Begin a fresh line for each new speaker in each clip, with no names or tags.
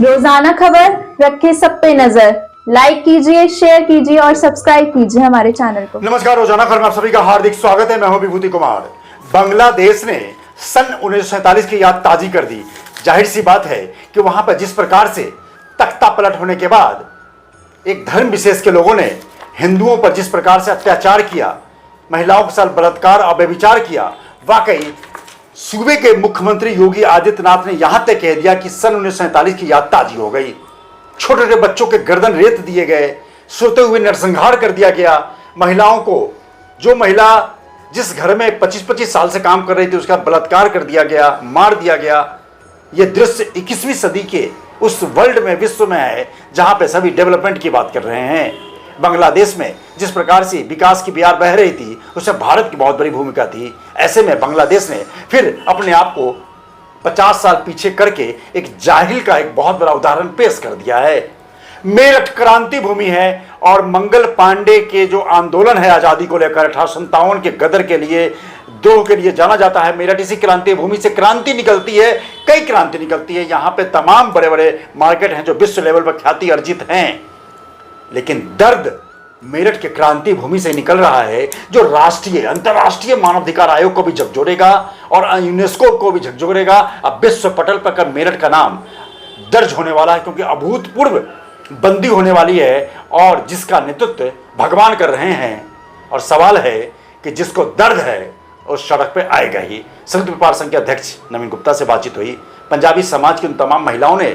रोजाना खबर रखे सब पे नजर। लाइक कीजिए, शेयर कीजिए और सब्सक्राइब कीजिए हमारे चैनल को।
नमस्कार, रोजाना खबर में आप सभी का हार्दिक स्वागत है। मैं हूं विभूति कुमार। बांग्लादेश ने सन 1947 की याद ताजी कर दी। जाहिर सी बात है कि वहां पर जिस प्रकार से तख्ता पलट होने के बाद एक धर्म विशेष के लोगों ने हिंदुओं पर जिस प्रकार से अत्याचार किया, महिलाओं के साथ बलात्कार और व्यभिचार किया, वाकई सूबे के मुख्यमंत्री योगी आदित्यनाथ ने यहां तक कह दिया कि सन 1947 की याद ताजी हो गई। छोटे छोटे बच्चों के गर्दन रेत दिए गए, सोते हुए नरसंहार कर दिया गया। महिलाओं को, जो महिला जिस घर में 25-25 साल से काम कर रही थी, उसका बलात्कार कर दिया गया, मार दिया गया। यह दृश्य 21वीं सदी के उस वर्ल्ड में, विश्व में है जहां पे सभी डेवलपमेंट की बात कर रहे हैं। बांग्लादेश में जिस प्रकार से विकास की बयार बह रही थी, उसमें भारत की बहुत बड़ी भूमिका थी। ऐसे में बांग्लादेश ने फिर अपने आप को 50 साल पीछे करके एक जाहिल का एक बहुत बड़ा उदाहरण पेश कर दिया है। मेरठ क्रांति भूमि है और मंगल पांडे के जो आंदोलन है आजादी को लेकर 1857 के गदर के लिए, द्रोह के लिए जाना जाता है। मेरठ इसी क्रांति भूमि से क्रांति निकलती है, कई क्रांति निकलती है। यहाँ पे तमाम बड़े बड़े मार्केट हैं जो विश्व लेवल पर ख्याति अर्जित हैं, लेकिन दर्द मेरठ के क्रांति भूमि से निकल रहा है, जो राष्ट्रीय अंतर्राष्ट्रीय मानवाधिकार आयोग को भी झकझोरेगा और यूनेस्को को भी झकझोरेगा। अब विश्व पटल पर मेरठ का नाम दर्ज होने वाला है, क्योंकि अभूतपूर्व बंदी होने वाली है और जिसका नेतृत्व भगवान कर रहे हैं। और सवाल है कि जिसको दर्द है उस सड़क पे आएगा ही। संयुक्त व्यापार संघ के अध्यक्ष नवीन गुप्ता से बातचीत हुई। पंजाबी समाज की उन तमाम महिलाओं ने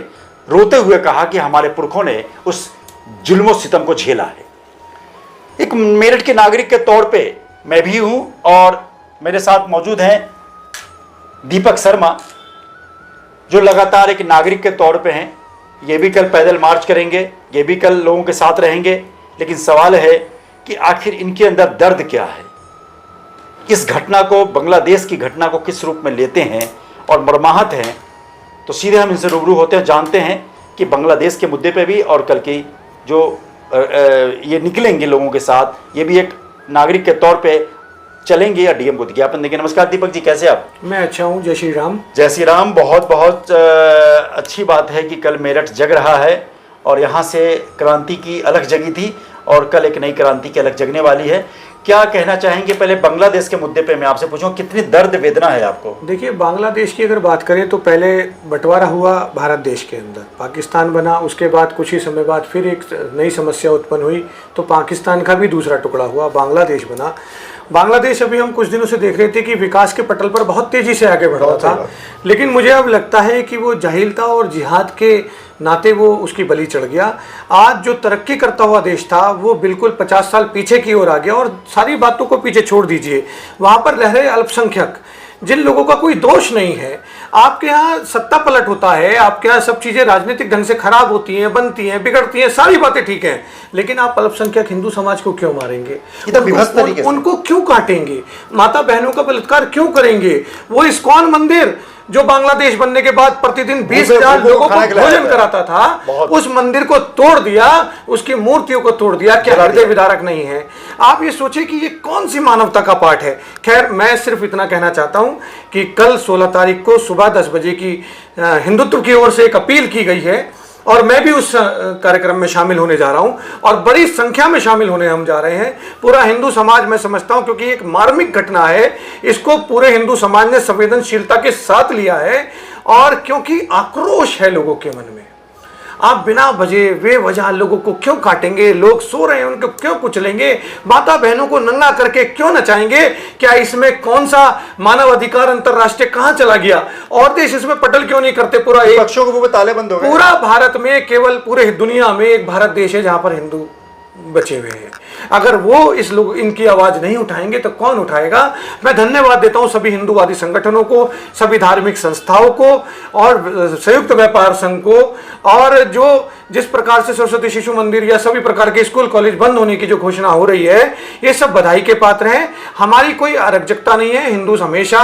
रोते हुए कहा कि हमारे पुरखों ने उस जुल्म सितम को झेला है। एक मेरठ के नागरिक के तौर पे मैं भी हूं और मेरे साथ मौजूद हैं दीपक शर्मा, जो लगातार एक नागरिक के तौर पे हैं। ये भी कल पैदल मार्च करेंगे, ये भी कल लोगों के साथ रहेंगे, लेकिन सवाल है कि आखिर इनके अंदर दर्द क्या है। इस घटना को, बांग्लादेश की घटना को किस रूप में लेते हैं और मर्माहत हैं। तो सीधे हम इनसे रूबरू होते हैं, जानते हैं कि बांग्लादेश के मुद्दे पे भी और कल की जो ये निकलेंगे लोगों के साथ, ये भी एक नागरिक के तौर पे चलेंगे या डीएम को ज्ञापन देंगे। नमस्कार दीपक जी, कैसे आप?
मैं अच्छा हूँ, जय श्री राम।
जय श्री राम। बहुत बहुत अच्छी बात है कि कल मेरठ जग रहा है और यहाँ से क्रांति की अलग जगी थी और कल एक नई क्रांति की अलग जगने वाली है। क्या कहना चाहेंगे? पहले बांग्लादेश के मुद्दे पे मैं आपसे पूछूं, कितनी दर्द वेदना है आपको?
देखिए, बांग्लादेश की अगर बात करें तो पहले बंटवारा हुआ भारत देश के अंदर, पाकिस्तान बना, उसके बाद कुछ ही समय बाद फिर एक नई समस्या उत्पन्न हुई तो पाकिस्तान का भी दूसरा टुकड़ा हुआ, बांग्लादेश बना। बांग्लादेश अभी हम कुछ दिनों से देख रहे थे कि विकास के पटल पर बहुत तेजी से आगे बढ़ रहा था, लेकिन मुझे अब लगता है कि वो जाहिलता और जिहाद के नाते वो उसकी बलि चढ़ गया। आज जो तरक्की करता हुआ देश था वो बिल्कुल 50 साल पीछे की ओर आ गया। और सारी बातों को पीछे छोड़ दीजिए, वहाँ पर रह रहे अल्पसंख्यक, जिन लोगों का कोई दोष नहीं है। आपके यहाँ सत्ता पलट होता है, आपके यहाँ सब चीज़ें राजनीतिक ढंग से खराब होती हैं, बनती हैं, बिगड़ती हैं, सारी बातें ठीक हैं, लेकिन आप अल्पसंख्यक हिंदू समाज को क्यों मारेंगे? उनको क्यों काटेंगे? माता बहनों का बलात्कार क्यों करेंगे? वो इस्कॉन मंदिर जो बांग्लादेश बनने के बाद प्रतिदिन 20,000 लोगों को भोजन कराता था, उस मंदिर को तोड़ दिया, उसकी मूर्तियों को तोड़ दिया। क्या हृदय विदारक नहीं है? आप ये सोचिए कि ये कौन सी मानवता का पाठ है। खैर, मैं सिर्फ इतना कहना चाहता हूं कि कल 16 तारीख को सुबह 10 बजे की हिंदुत्व की ओर से एक अपील की गई है और मैं भी उस कार्यक्रम में शामिल होने जा रहा हूं और बड़ी संख्या में शामिल होने हम जा रहे हैं। पूरा हिंदू समाज, मैं समझता हूं, क्योंकि एक मार्मिक घटना है, इसको पूरे हिंदू समाज ने संवेदनशीलता के साथ लिया है और क्योंकि आक्रोश है लोगों के मन में। आप बिना वजह बेवजह लोगों को क्यों काटेंगे? लोग सो रहे हैं, उनको क्यों कुचलेंगे? माता बहनों को नंगा करके क्यों नचाएंगे? क्या इसमें कौन सा मानव अधिकार अंतरराष्ट्रीय कहां चला गया? और देश इसमें पटल क्यों नहीं करते? पूरा एक
पक्षों को वो ताले बंद हो गए।
पूरा भारत में, केवल पूरे दुनिया में एक भारत देश है जहां पर हिंदू बचे हुए हैं। अगर वो इनकी आवाज नहीं उठाएंगे तो कौन उठाएगा? मैं धन्यवाद देता हूं सभी हिंदूवादी संगठनों को, सभी धार्मिक संस्थाओं को और संयुक्त व्यापार संघ को, और जो जिस प्रकार से सरस्वती शिशु मंदिर या सभी प्रकार के स्कूल कॉलेज बंद होने की जो घोषणा हो रही है, ये सब बधाई के पात्र हैं। हमारी कोई अराजकता नहीं है। हिंदू हमेशा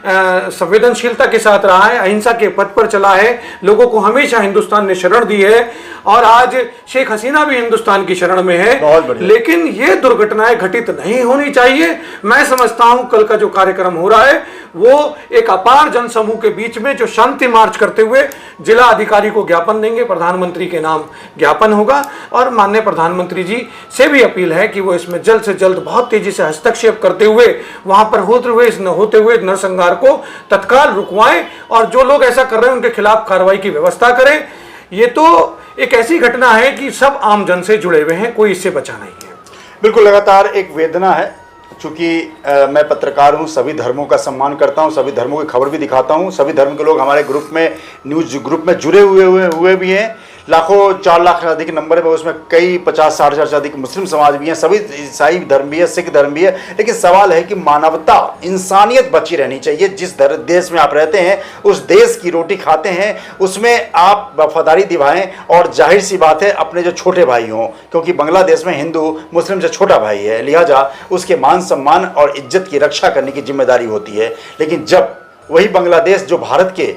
संवेदनशीलता के साथ रहा है, अहिंसा के पथ पर चला है, लोगों को हमेशा हिंदुस्तान ने शरण दी है और आज शेख हसीना भी हिंदुस्तान की शरण में में है,
बहुत बढ़िया।
लेकिन ये दुर्घटनाएं घटित नहीं होनी चाहिए। मैं समझता हूं कल का जो कार्यक्रम हो रहा है वो एक अपार जनसमूह के बीच में जो शांति मार्च करते हुए जिला अधिकारी को ज्ञापन देंगे, प्रधानमंत्री के नाम ज्ञापन होगा, और माननीय प्रधानमंत्री जी से भी अपील है कि वो इसमें जल्द से जल्द बहुत तेजी से हस्तक्षेप करते हुए वहां पर होते हुए नरसंहार को तत्काल रुकवाएं और जो लोग ऐसा कर रहे हैं उनके खिलाफ कार्रवाई की व्यवस्था करें। ये तो एक ऐसी घटना है कि सब आम जन से जुड़े हुए हैं, कोई इससे बचा नहीं है।
बिल्कुल, लगातार एक वेदना है। चूंकि मैं पत्रकार हूं, सभी धर्मों का सम्मान करता हूं, सभी धर्मों की खबर भी दिखाता हूं, सभी धर्म के लोग हमारे ग्रुप में, न्यूज ग्रुप में जुड़े हुए भी हैं। लाखों, 4 लाख से अधिक नंबर है, उसमें कई 50-60 हजार से अधिक मुस्लिम समाज भी हैं, सभी ईसाई धर्म भी है, सिख धर्म भी है। लेकिन सवाल है कि मानवता, इंसानियत बची रहनी चाहिए। जिस देश में आप रहते हैं, उस देश की रोटी खाते हैं, उसमें आप वफादारी निभाएं। और जाहिर सी बात है, अपने जो छोटे भाई हों, क्योंकि बांग्लादेश में हिंदू मुस्लिम से छोटा भाई है, लिहाजा उसके मान सम्मान और इज्जत की रक्षा करने की जिम्मेदारी होती है। लेकिन जब वही बांग्लादेश जो भारत के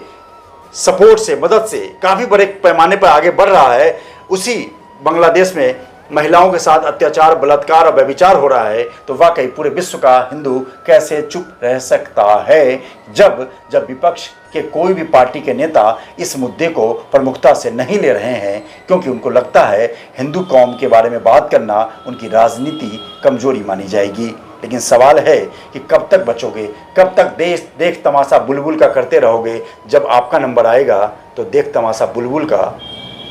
सपोर्ट से, मदद से काफ़ी बड़े पैमाने पर आगे बढ़ रहा है, उसी बांग्लादेश में महिलाओं के साथ अत्याचार, बलात्कार और व्यभिचार हो रहा है, तो वाकई पूरे विश्व का हिंदू कैसे चुप रह सकता है जब विपक्ष के कोई भी पार्टी के नेता इस मुद्दे को प्रमुखता से नहीं ले रहे हैं, क्योंकि उनको लगता है हिंदू कौम के बारे में बात करना उनकी राजनीति कमजोरी मानी जाएगी। लेकिन सवाल है कि कब तक बचोगे, कब तक देख तमाशा बुलबुल का करते रहोगे। जब आपका नंबर आएगा तो देख तमाशा बुलबुल का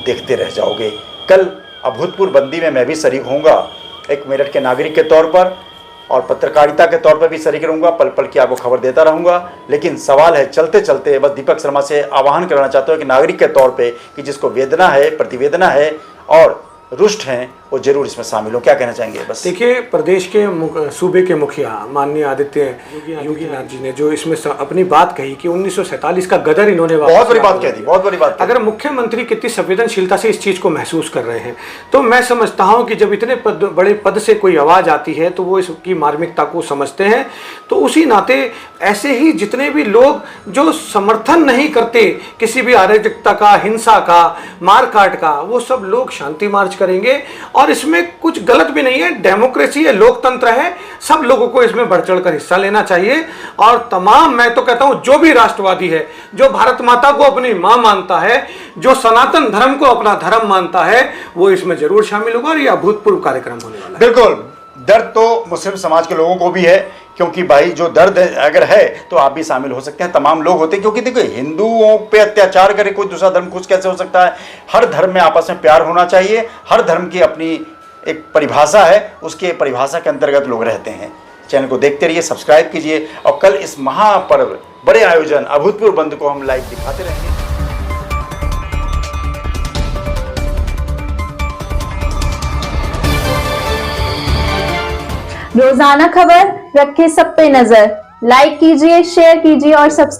देखते रह जाओगे। कल अभूतपूर्व बंदी में मैं भी शरीक होऊंगा, एक मेरठ के नागरिक के तौर पर, और पत्रकारिता के तौर पर भी शरीक रहूँगा, पल पल की आपको खबर देता रहूँगा। लेकिन सवाल है, चलते चलते बस दीपक शर्मा से आह्वान करना चाहता हूँ कि नागरिक के तौर पे कि जिसको वेदना है, प्रतिवेदना है और रुष्ट हैं, वो जरूर इसमें शामिल हो। क्या कहना चाहेंगे? बस
देखिए, प्रदेश के सूबे के मुखिया माननीय आदित्य योगीनाथ जी ने जो इसमें अपनी बात कही कि 1947 का गदर इन्होंने
बहुत बड़ी बात कह दी, बहुत बड़ी बात।
अगर मुख्यमंत्री कितनी संवेदनशीलता से इस चीज को महसूस कर रहे हैं, तो मैं समझता हूं कि जब इतने बड़े पद से कोई आवाज आती है तो वो इसकी मार्मिकता को समझते हैं। तो उसी नाते ऐसे ही जितने भी लोग जो समर्थन नहीं करते किसी भी अराजकता का, हिंसा का, मारकाट का, वो सब लोग शांति मार्च करेंगे। और इसमें कुछ गलत भी नहीं है, डेमोक्रेसी है, लोकतंत्र है, सब लोगों को इसमें बढ़ चढ़कर हिस्सा लेना चाहिए। और तमाम, मैं तो कहता हूं, जो भी राष्ट्रवादी है, जो भारत माता को अपनी मां मानता है, जो सनातन धर्म को अपना धर्म मानता है, वो इसमें जरूर शामिल होगा। और यह अभूतपूर्व कार्यक्रम होने वाला है।
बिल्कुल, दर्द तो मुस्लिम समाज के लोगों को भी है, क्योंकि भाई जो दर्द अगर है तो आप भी शामिल हो सकते हैं, तमाम लोग होते हैं। क्योंकि देखो, हिंदुओं पे अत्याचार करे कोई दूसरा धर्म खुश कैसे हो सकता है? हर धर्म में आपस में प्यार होना चाहिए। हर धर्म की अपनी एक परिभाषा है, उसके परिभाषा के अंतर्गत लोग रहते हैं। चैनल को देखते रहिए, सब्सक्राइब कीजिए, और कल इस महापर्व, बड़े आयोजन, अभूतपूर्व बंद को हम लाइव दिखाते रहेंगे।
रोजाना खबर रखे सब पे नजर। लाइक कीजिए, शेयर कीजिए और सब्सक्राइब